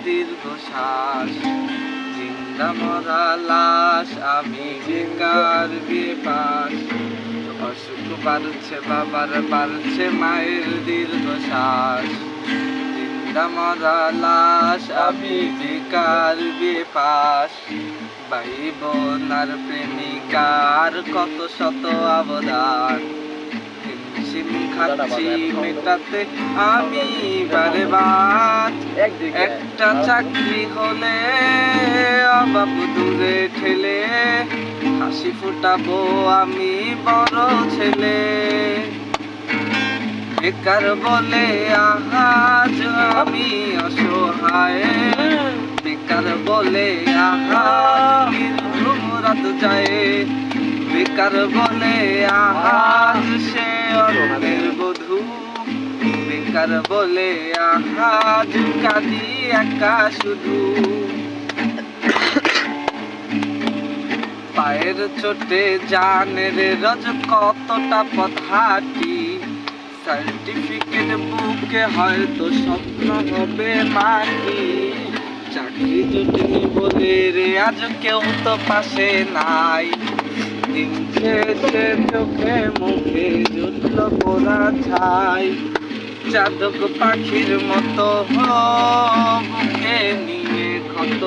দীর্ঘশ্বাস, জিন্দা মরা লাশ আমি বেকার বেপাস। অসুখ বাড়ছে বাবার, বাড়ছে মায়ের দীর্ঘশ্বাস, জিন্দা মরা লাশ আমি বেকার বেপাস। ভাই বোন আর প্রেমিকার কত শত অবদান, হিমশিম খাচ্ছি মেটাতে আমি বারে বার। একটা চাকরি হলে অভাব দূরে ঠেলে, হাসি ফুটাবো আমি বড় ছেলে। বেকার বলে আহাজ আমি অসহায়, বেকার বলে আহাজ রাত যায়। বেকার বলে আহাজ সে অরণ্যের বধূ, বেকার বলে আহাজ কাঁদি একা শুধু। পায়ের চোটে জানের রোজ কতটা পথ হাঁটি, সার্টিফিকেট বুকে হয়তো স্বপ্ন হবে মাটি। চাকরি জুটিনি বলে রে আজ কেউ তো পাশে নাই, দিন শেষে চোখে মুখে জুটল পোড়া ছাই। চাতক পাখির মতো বুকে নিয়ে ক্ষত,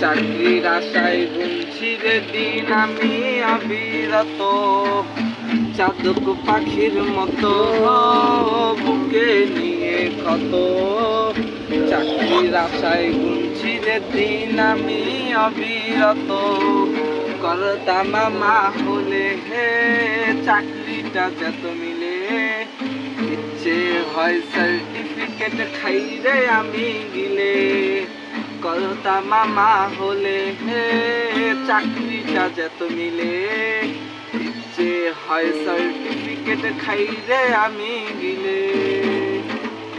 চাকরির আশায় গুনছি রে দিন আমি অবিরত। চাতক পাখির মতো বুকে নিয়ে ক্ষত, চাকরির আশায় গুনছি রে দিন আমি অবিরত। করতা মামা হলে হে চাকরিটা যত মিলে, ইচ্ছে হয় সার্টিফিকেট খাই রে আমি গিলে। করতা মামা হলে হে চাকরিটা যত মিলে, ইচ্ছে হয় সার্টিফিকেট খাই রে আমি গিলে।